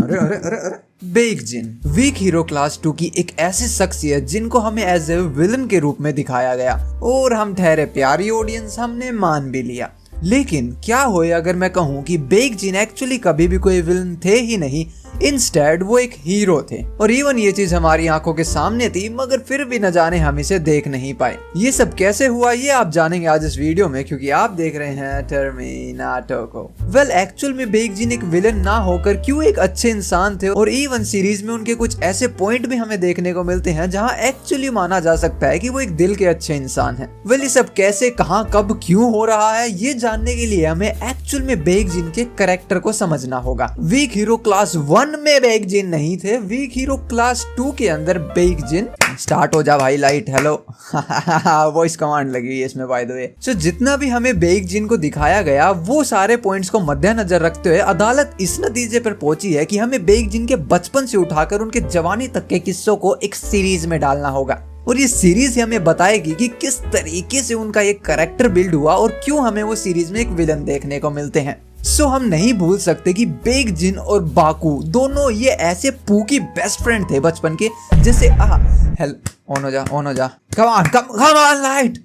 अरे अरे अरे अरे बेइकजिन वीक हीरो क्लास 2 की एक ऐसी शख्सियत जिनको हमें एज ए विलन के रूप में दिखाया गया और हम ठहरे प्यारी ऑडियंस हमने मान भी लिया। लेकिन क्या होए अगर मैं कहूँ कि बेइकजिन एक्चुअली कभी भी कोई विलन थे ही नहीं, इंस्टेड वो एक हीरो थे। और इवन ये चीज हमारी आंखों के सामने थी, मगर फिर भी न जाने हम इसे देख नहीं पाए। ये सब कैसे हुआ ये आप जानेंगे आज इस वीडियो में, क्योंकि आप देख रहे हैं टर्मिनेटर को। वेल एक्चुअल में बेइकजिन एक विलन ना होकर क्यों एक अच्छे इंसान थे, और इवन सीरीज में उनके कुछ ऐसे पॉइंट भी हमें देखने को मिलते हैं जहाँ एक्चुअली माना जा सकता है कि वो एक दिल के अच्छे इंसान है। वेल ये सब कैसे, कहाँ, कब, क्यों हो रहा है ये जानने के लिए हमें एक्चुअल में बेइकजिन के कैरेक्टर को समझना होगा। वीक हीरो क्लास 1 में बेइकजिन नहीं थे, वीक हीरो क्लास 2 के अंदर बेइकजिन। स्टार्ट हो जा भाई लाइट, हेलो वॉइस कमांड लगी है इसमें बाय द वे। सो जितना भी हमें बेइकजिन को दिखाया गया वो सारे पॉइंट्स को मद्देनजर रखते हुए अदालत इस नतीजे पर पहुंची है कि हमें बेइकजिन के बचपन से उठाकर उनके जवानी तक के किस्सों को एक सीरीज में डालना होगा, और ये सीरीज हमें बताएगी कि किस तरीके से उनका एक कैरेक्टर बिल्ड हुआ और क्यों हमें वो सीरीज में एक विलन देखने को मिलते हैं। सो हम नहीं भूल सकते कि बेइकजिन और बाकू दोनों ये ऐसे पूकी बेस्ट फ्रेंड थे बचपन के, जैसे ऑन हो जा कम ऑन लाइट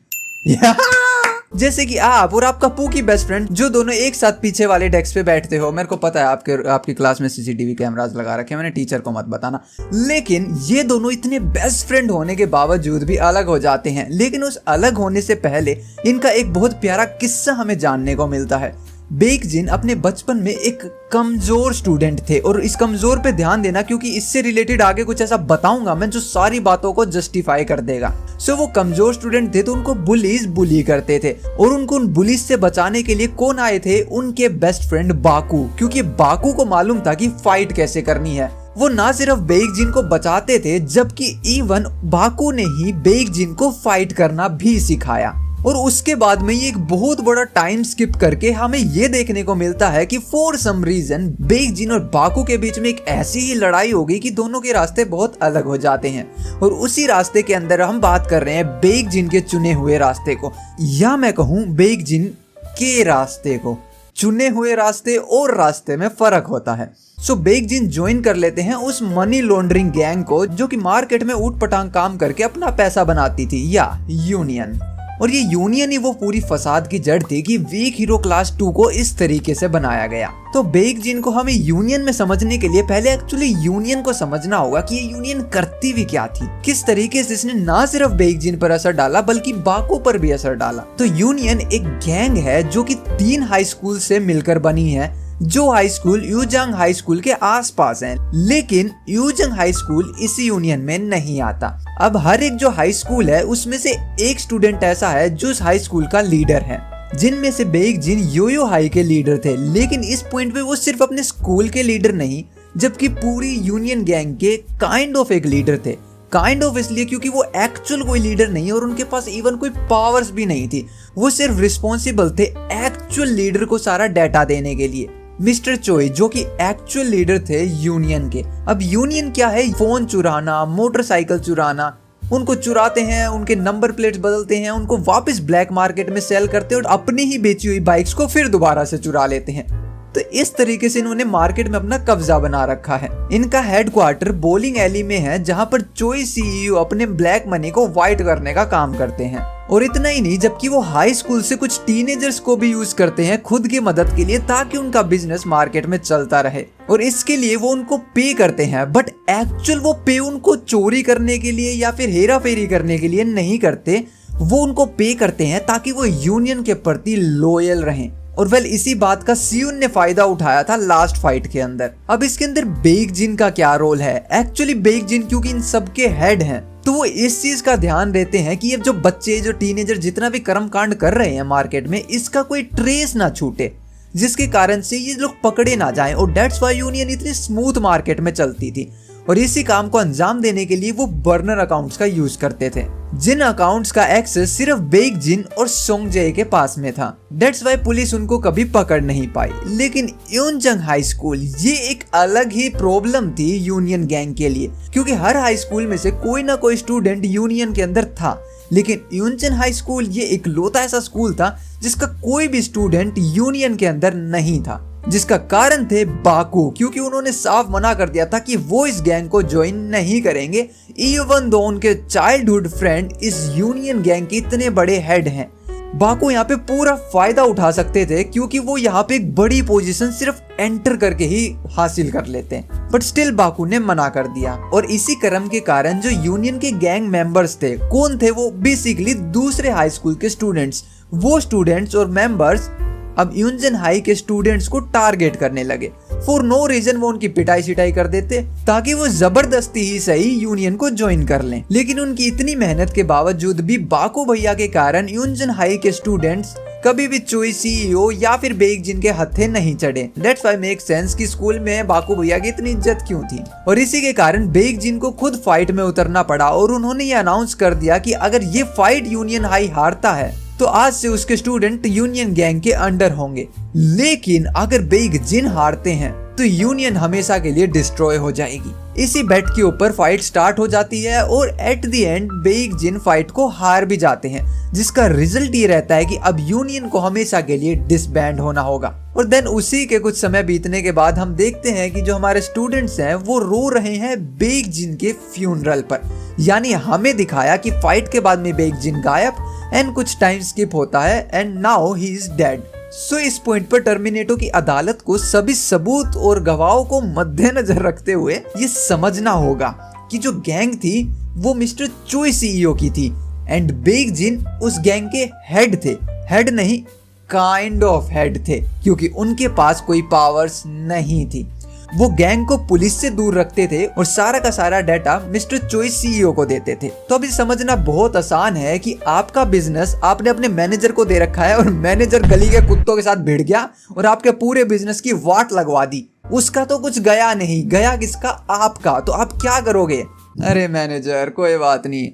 जैसे कि आप और आपका पूकी बेस्ट फ्रेंड जो दोनों एक साथ पीछे वाले डेस्क पे बैठते हो। मेरे को पता है आपकी क्लास में सीसीटीवी कैमरास लगा रखे हैं, मैंने टीचर को मत बताना। लेकिन ये दोनों इतने बेस्ट फ्रेंड होने के बावजूद भी अलग हो जाते हैं। लेकिन उस अलग होने से पहले इनका एक बहुत प्यारा किस्सा हमें जानने को मिलता है। बेइकजिन अपने बचपन में एक कमजोर स्टूडेंट थे, और इस कमजोर पे ध्यान देना क्योंकि इससे रिलेटेड आगे कुछ ऐसा बताऊंगा मैं जो सारी बातों को जस्टिफाई कर देगा। सो वो कमजोर स्टूडेंट थे तो उनको बुलीज बुली करते थे, और उनको उन बुलीज से बचाने के लिए कौन आए थे? उनके बेस्ट फ्रेंड बाकू, क्योंकि बाकू को मालूम था कि फाइट कैसे करनी है। वो ना सिर्फ बेइकजिन को बचाते थे, जबकि इवन बाकू ने ही बेइकजिन को फाइट करना भी सिखाया। और उसके बाद में ये एक बहुत बड़ा टाइम स्किप करके हमें ये देखने को मिलता है कि फॉर सम रीजन बेइकजिन और बाकू के बीच में एक ऐसी ही लड़ाई हो गई कि दोनों के रास्ते बहुत अलग हो जाते हैं। और उसी रास्ते के अंदर हम बात कर रहे हैं बेइकजिन के चुने हुए रास्ते को, या मैं कहूँ बेइकजिन के रास्ते को। चुने हुए रास्ते और रास्ते में फर्क होता है। सो बेइकजिन ज्वाइन कर लेते हैं उस मनी लॉन्ड्रिंग गैंग को जो कि मार्केट में ऊट पटांग काम करके अपना पैसा बनाती थी, या यूनियन। और ये यूनियन ही वो पूरी फसाद की जड़ थी कि वीक हीरो क्लास 2 को इस तरीके से बनाया गया। तो बेइकजिन को हमें यूनियन में समझने के लिए पहले एक्चुअली यूनियन को समझना होगा कि ये यूनियन करती भी क्या थी, किस तरीके से इसने ना सिर्फ बेइकजिन पर असर डाला बल्कि बाकू पर भी असर डाला। तो यूनियन एक गैंग है जो कि 3 हाई स्कूल से मिलकर बनी है, जो हाई स्कूल यूजंग हाई स्कूल के आसपास हैं। लेकिन यूजंग हाई स्कूल इस यूनियन में नहीं आता। अब हर एक जो हाई स्कूल है उसमें से एक स्टूडेंट ऐसा है जो उस हाई स्कूल का लीडर है, जिनमें से बेइकजिन योयो हाई के लीडर थे। लेकिन इस पॉइंट पे वो सिर्फ अपने स्कूल के लीडर नहीं, जबकि पूरी यूनियन गैंग के काइंड ऑफ एक लीडर थे। काइंड ऑफ इसलिए क्योंकि वो एक्चुअल कोई लीडर नहीं और उनके पास इवन कोई पावर्स भी नहीं थी। वो सिर्फ रिस्पॉन्सिबल थे एक्चुअल लीडर को सारा डाटा देने के लिए। मिस्टर चोई जो कि एक्चुअल लीडर थे यूनियन के। अब यूनियन क्या है? फोन चुराना, मोटरसाइकिल चुराना। उनको चुराते हैं, उनके नंबर प्लेट्स बदलते हैं, उनको वापस ब्लैक मार्केट में सेल करते हैं और अपनी ही बेची हुई बाइक्स को फिर दोबारा से चुरा लेते हैं। तो इस तरीके से इन्होंने मार्केट में अपना कब्जा बना रखा है। इनका हेडक्वार्टर बोलिंग एली में है, जहां पर चोई सीईओ अपने ब्लैक मनी को व्हाइट करने का काम करते हैं। और इतना ही नहीं, जबकि वो हाई स्कूल से कुछ टीनेजर्स को भी यूज करते हैं खुद की मदद के लिए, ताकि उनका बिजनेस मार्केट में चलता रहे। और इसके लिए वो उनको पे करते हैं, बट एक्चुअल वो पे उनको चोरी करने के लिए या फिर हेरा फेरी करने के लिए नहीं करते। वो उनको पे करते हैं ताकि वो यूनियन के प्रति लॉयल रहें। और वेल इसी बात का सियुन ने फायदा उठाया था लास्ट फाइट के अंदर। अब इसके अंदर बेइकजिन का क्या रोल है? एक्चुअली बेइकजिन क्योंकि इन सबके हेड हैं, तो वो इस चीज का ध्यान देते हैं कि ये जो बच्चे, जो टीनेजर जितना भी कर्म कांड कर रहे हैं मार्केट में, इसका कोई ट्रेस ना छूटे, जिसके कारण से ये लोग पकड़े ना जाएं। और डेट्स व्हाई यूनियन इतनी स्मूथ मार्केट में चलती थी। और इसी काम को अंजाम देने के लिए वो बर्नर अकाउंट्स का यूज करते थे, जिन अकाउंट्स का एक्सेस सिर्फ बेइकजिन और सोंगजे के पास में था। डेट्स व्हाई पुलिस उनको कभी पकड़ नहीं पाई। लेकिन यूनजंग हाई स्कूल ये एक अलग ही प्रॉब्लम थी यूनियन गैंग के लिए, क्योंकि हर हाई स्कूल में से कोई ना कोई स्टूडेंट यूनियन के अंदर था। लेकिन यूनचन हाई स्कूल ये इकलौता ऐसा स्कूल था जिसका कोई भी स्टूडेंट यूनियन के अंदर नहीं था। जिसका कारण थे बाकू, क्योंकि उन्होंने साफ मना कर दिया था कि वो इस गैंग को ज्वाइन नहीं करेंगे, इवन दो उनके चाइल्डहुड फ्रेंड इस यूनियन गैंग के इतने बड़े हेड हैं। बाकू यहाँ पे पूरा फायदा उठा सकते थे, क्योंकि वो यहाँ पे एक बड़ी पोजीशन सिर्फ एंटर करके ही हासिल कर लेते हैं, बट स्टिल बाकू ने मना कर दिया। और इसी क्रम के कारण जो यूनियन के गैंग मेंबर्स थे, कौन थे वो? बेसिकली दूसरे हाई स्कूल के स्टूडेंट्स। वो स्टूडेंट्स और मेंबर्स अब यूनजन हाई के स्टूडेंट्स को टारगेट करने लगे। फॉर नो रीजन वो उनकी पिटाई सिटाई कर देते ताकि वो जबरदस्ती ही सही यूनियन को ज्वाइन कर लें। लेकिन उनकी इतनी मेहनत के बावजूद भी बाकू भैया के कारण यूनजन हाई के स्टूडेंट्स कभी भी चोई सीईओ या फिर बेइकजिन के हत्थे नहीं चढ़े। दैट्स व्हाई मेक सेंस कि स्कूल में बाकू भैया की इतनी इज्जत क्यों थी। और इसी के कारण बेइकजिन को खुद फाइट में उतरना पड़ा और उन्होंने ये अनाउंस कर दिया कि अगर ये फाइट यूनियन हाई हारता है तो आज से उसके स्टूडेंट यूनियन गैंग के अंडर होंगे। लेकिन अगर बेइकजिन हारते हैं तो यूनियन हमेशा के लिए डिस्ट्रॉय हो जाएगी। इसी बेट के ऊपर फाइट स्टार्ट हो जाती है और एट द एंड बेइकजिन फाइट को हार भी जाते हैं, जिसका रिजल्ट ये रहता है कि अब यूनियन को हमेशा के लिए डिसबैंड होना होगा। और देन उसी के कुछ समय बीतने के बाद हम देखते हैं कि जो हमारे स्टूडेंट्स हैं वो रो रहे हैं बेइकजिन के फ्यूनरल पर। यानी हमें दिखाया कि फाइट के बाद में बेइकजिन गायब एंड कुछ टाइम स्किप होता है and now he is dead. So इस पॉइंट पर टर्मिनेटो की अदालत को सभी सबूत और गवाहों को मद्देनजर रखते हुए ये समझना होगा कि जो गैंग थी वो मिस्टर चोई सीईओ की थी एंड बेइकजिन उस गैंग के हेड थे। हेड नहीं, काइंड ऑफ हेड थे, क्योंकि उनके पास कोई पावर्स नहीं थी। वो गैंग को पुलिस से दूर रखते थे और सारा का सारा डाटा मिस्टर चोई सीईओ को देते थे। तो अभी समझना बहुत आसान है कि आपका बिजनेस आपने अपने मैनेजर को दे रखा है और मैनेजर गली के कुत्तों के साथ भिड़ गया और आपके पूरे बिजनेस की वाट लगवा दी। उसका तो कुछ गया नहीं, गया किसका? आपका। तो आप क्या करोगे? अरे मैनेजर कोई बात नहीं,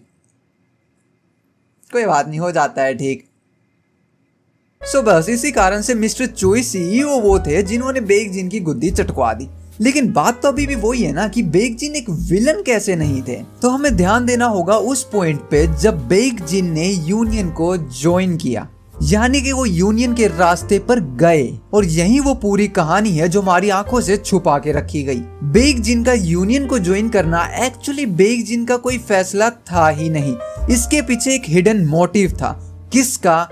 कोई बात नहीं, हो जाता है ठीक। सो बस इसी कारण से मिस्टर चोई सीईओ वो थे जिन्होंने बेइकजिन की गुद्दी चटकवा दी। लेकिन बात तो अभी भी वही है ना कि बेइकजिन एक विलन कैसे नहीं थे। तो हमें ध्यान देना होगा उस पॉइंट पे जब बेइकजिन ने यूनियन को ज्वाइन किया, यानी कि वो यूनियन के रास्ते पर गए। और यही वो पूरी कहानी है जो हमारी आंखों से छुपा के रखी गई। बेइकजिन का यूनियन को ज्वाइन करना एक्चुअली बेइकजिन का कोई फैसला था ही नहीं, इसके पीछे एक हिडन मोटिव था। किसका?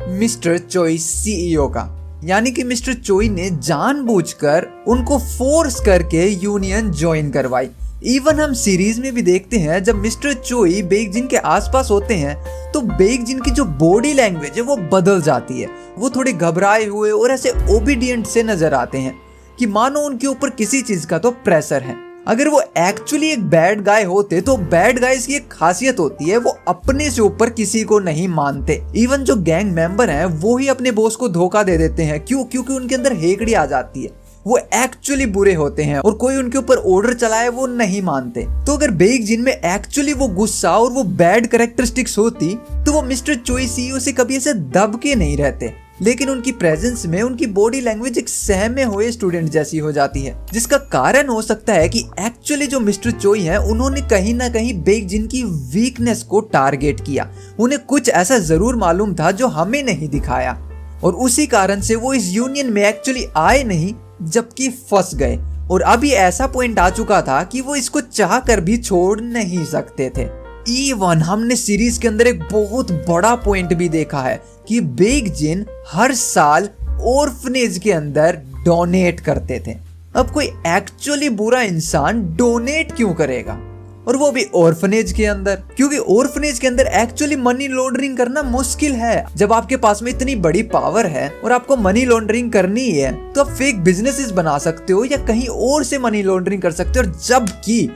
मिस्टर चोई सीईओ का। यानी कि मिस्टर चोई ने जानबूझकर उनको फोर्स करके यूनियन ज्वाइन करवाई। इवन हम सीरीज में भी देखते हैं जब मिस्टर चोई बेइकजिन के आसपास होते हैं तो बेइकजिन की जो बॉडी लैंग्वेज है वो बदल जाती है। वो थोड़े घबराए हुए और ऐसे ओबीडियंट से नजर आते हैं कि मानो उनके ऊपर किसी चीज का तो प्रेशर है। अगर वो एक्चुअली एक बैड गाय होते तो बैड गाइज की एक खासियत होती है, वो अपने से ऊपर किसी को नहीं मानते। इवन जो गैंग मेंबर हैं वो ही अपने बॉस को धोखा दे देते हैं। क्यों? क्योंकि उनके अंदर हेकड़ी आ जाती है। वो एक्चुअली बुरे होते हैं और कोई उनके ऊपर ऑर्डर चलाए वो नहीं मानते। तो अगर बेइकजिन में एक्चुअली वो गुस्सा और वो बैड कैरेक्टरिस्टिक्स होती तो वो मिस्टर चोई सीईओ से कभी ऐसे दब के नहीं रहते। लेकिन उनकी प्रेजेंस में उनकी बॉडी लैंग्वेज एक सहमे हुए स्टूडेंट जैसी हो जाती है, जिसका कारण हो सकता है कि एक्चुअली जो मिस्टर चोई हैं उन्होंने कहीं ना कहीं बेइकजिन की वीकनेस को टारगेट किया। उन्हें कुछ ऐसा जरूर मालूम था जो हमें नहीं दिखाया और उसी कारण से वो इस यूनियन में एक्चुअली आए नहीं जबकि फंस गए। और अभी ऐसा पॉइंट आ चुका था कि वो इसको चाह कर भी छोड़ नहीं सकते थे। इवन हमने सीरीज के अंदर एक बहुत बड़ा पॉइंट भी देखा है कि बेइकजिन हर साल ऑर्फनेज के अंदर डोनेट करते थे। अब कोई एक्चुअली बुरा इंसान डोनेट क्यों करेगा, और वो भी ऑर्फनेज के अंदर? क्योंकि ऑर्फनेज के अंदर एक्चुअली मनी लॉन्ड्रिंग करना मुश्किल है। जब आपके पास में इतनी बड़ी पावर है और आपको मनी लॉन्ड्रिंग करनी है तो आप फेक बिजनेसेस बना सकते हो या कहीं और से मनी लॉन्ड्रिंग कर सकते हो। और जबकि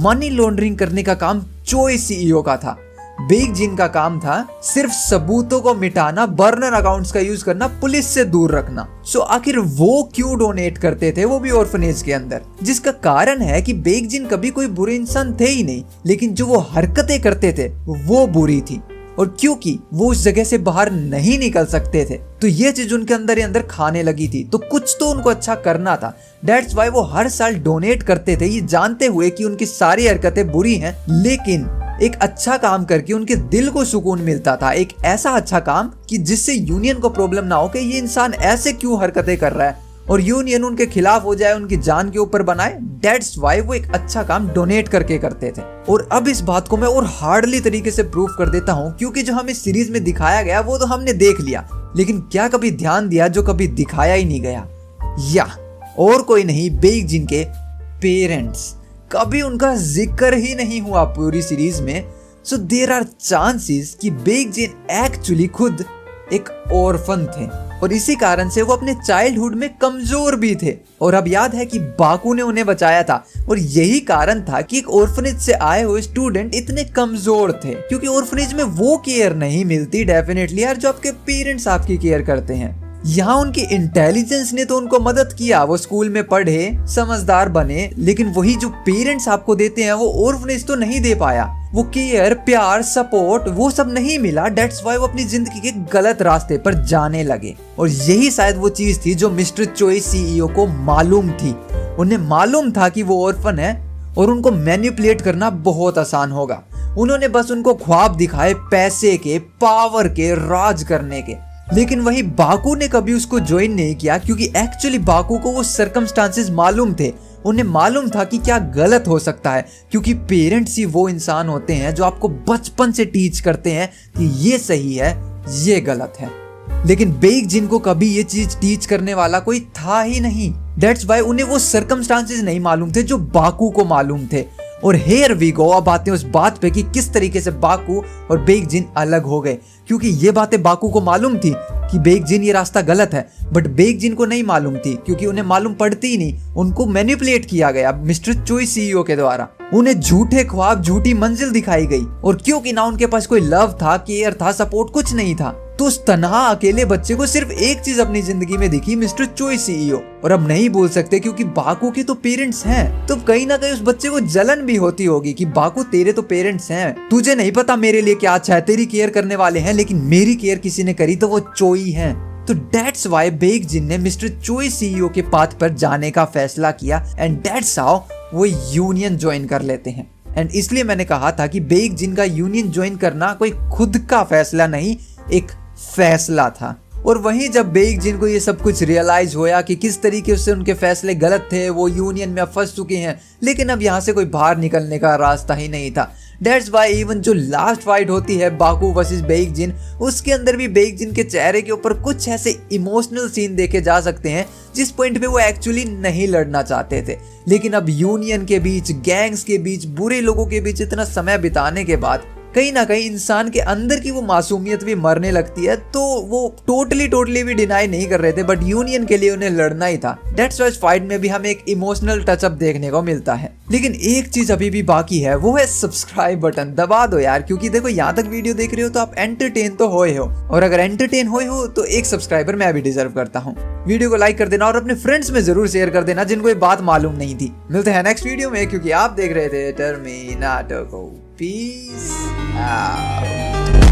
मनी लॉन्ड्रिंग करने का काम चोई सीईओ का था, बेइकजिन का काम था सिर्फ सबूतों को मिटाना, बर्नर अकाउंट्स का यूज करना, पुलिस से दूर रखना। सो आखिर वो क्यों डोनेट करते थे, वो भी ऑर्फनेज के अंदर? जिसका कारण है कि बेइकजिन कभी कोई बुरे इंसान थे ही नहीं, लेकिन जो वो हरकतें करते थे वो बुरी थी। और क्योंकि वो उस जगह से बाहर नहीं निकल सकते थे तो ये चीज उनके अंदर ही अंदर खाने लगी थी। तो कुछ तो उनको अच्छा करना था। दैट्स वाई वो हर साल डोनेट करते थे, ये जानते हुए कि उनकी सारी हरकतें बुरी हैं, लेकिन एक अच्छा काम करके उनके दिल को सुकून मिलता था। एक ऐसा अच्छा काम कि जिससे यूनियन को प्रॉब्लम ना हो कि ये इंसान ऐसे क्यों हरकतें कर रहा है, और यूनियन उनके खिलाफ हो जाए, उनकी जान के ऊपर बनाए। दैट्स व्हाई वो एक अच्छा काम डोनेट करके करते थे। और अब इस बात को मैं और हार्डली तरीके से प्रूफ कर देता हूँ, क्योंकि जो हमें सीरीज में दिखाया गया वो तो हमने देख लिया, लेकिन क्या कभी ध्यान दिया जो कभी दिखाया ही नहीं गया? या और कोई नहीं, बेइक जिन के पेरेंट्स। कभी उनका जिक्र ही नहीं हुआ पूरी सीरीज में। सो देयर आर चांसेस कि बेइक जिन एक्चुअली खुद एक ऑर्फन थे और इसी कारण से वो अपने चाइल्डहुड में कमजोर भी थे। और अब याद है कि बाकू ने उन्हें बचाया था और यही कारण था कि एक ऑर्फनेज से आए हुए स्टूडेंट इतने कमजोर थे, क्योंकि ऑर्फनेज में वो केयर नहीं मिलती डेफिनेटली यार जो आपके पेरेंट्स आपकी केयर करते हैं। यहाँ उनकी इंटेलिजेंस ने तो उनको मदद किया, वो स्कूल में पढ़े, समझदार बने, लेकिन वही जो पेरेंट्स आपको देते हैं वो ऑर्फनेज तो नहीं दे पाया। वो केयर, प्यार, सपोर्ट वो सब नहीं मिला। दैट्स व्हाई वो अपनी जिंदगी के गलत रास्ते पर जाने लगे। और यही शायद वो चीज थी जो मिस्टर चोई सीईओ को मालूम थी। उन्हें मालूम था कि वो ऑर्फन है और उनको मैनिपुलेट करना बहुत आसान होगा। उन्होंने बस उनको ख्वाब दिखाए पैसे के, पावर के, राज करने के। लेकिन वही बाकू ने कभी उसको ज्वाइन नहीं किया, क्योंकि एक्चुअली बाकू को वो सर्कमस्टांसेस मालूम थे। उन्हें मालूम था कि क्या गलत हो सकता है, क्योंकि पेरेंट्स ही वो इंसान होते हैं जो आपको बचपन से टीच करते हैं कि ये सही है, ये गलत है। लेकिन बेइक जिन को कभी ये चीज टीच करने वाला कोई था ही नहीं। दैट्स व्हाई उन्हें वो सर्कमस्टांसेस नहीं मालूम थे जो बाकू को मालूम थे। और हेयर वी गो, अब आते हैं उस बात पे कि किस तरीके से बाकू और बेइक जिन अलग हो गए, क्योंकि ये बातें बाकू को मालूम थी कि बेइक जिन ये रास्ता गलत है, बट बेइक जिन को नहीं मालूम थी, क्योंकि उन्हें मालूम पड़ती ही नहीं। उनको मैनिपुलेट किया गया मिस्टर चोई सीईओ के द्वारा। उन्हें झूठे ख्वाब, झूठी मंजिल दिखाई गई। और क्योंकि ना उनके पास कोई लव था, केयर था, सपोर्ट कुछ नहीं था, तो उस तन्हा अकेले बच्चे को सिर्फ एक चीज अपनी जिंदगी में दिखी, मिस्टर चोई सीईओ। और अब नहीं बोल सकते क्योंकि बाकू के तो पेरेंट्स हैं, तो कहीं ना कहीं उस बच्चे को जलन भी होती होगी कि बाकू तेरे तो पेरेंट्स हैं, तुझे नहीं पता मेरे लिए क्या अच्छा है, तेरी केयर करने वाले हैं, लेकिन मेरी केयर किसी ने करी तो वो चोई हैं। तो दैट्स व्हाई बेइक जिन ने मिस्टर चोई सीईओ के पाथ पर जाने का फैसला किया, एंड दैट्स हाउ वो यूनियन ज्वाइन कर लेते हैं। एंड इसलिए मैंने कहा था कि बेइक जिन का यूनियन ज्वाइन करना कोई खुद का फैसला नहीं, एक फैसला था। और वहीं जब बेइक जिन को ये सब कुछ रियलाइज होया कि किस तरीके से उनके फैसले गलत थे, वो यूनियन में फंस चुके हैं, लेकिन अब यहाँ से कोई बाहर निकलने का रास्ता ही नहीं था। दैट्स व्हाई इवन जो लास्ट फाइट होती है बाकू वर्सेस बेइक जिन, उसके अंदर भी बेइक जिन के चेहरे के ऊपर कुछ ऐसे इमोशनल सीन देखे जा सकते हैं जिस पॉइंट पे वो एक्चुअली नहीं लड़ना चाहते थे। लेकिन अब यूनियन के बीच, गैंग्स के बीच, बुरे लोगों के बीच इतना समय बिताने के बाद कहीं ना कहीं इंसान के अंदर की वो मासूमियत भी मरने लगती है। तो वो टोटली भी डिनाई नहीं कर रहे थे, बट यूनियन के लिए उन्हें लड़ना ही था। दैट्स व्हाई फाइट में भी हमें एक इमोशनल टचअप देखने को मिलता है। लेकिन एक चीज अभी भी बाकी है, वो है सब्सक्राइब बटन दबा दो यार, क्योंकि देखो यहाँ तक वीडियो देख रहे हो तो आप एंटरटेन तो होए हो, और अगर एंटरटेन होए हो तो एक सब्सक्राइबर मैं भी डिजर्व करता हूँ। वीडियो को लाइक कर देना और अपने फ्रेंड्स में जरूर शेयर कर देना जिनको ये बात मालूम नहीं थी। मिलते हैं नेक्स्ट वीडियो में, क्योंकि आप देख रहे थे टर्मिनाटो को। Peace out.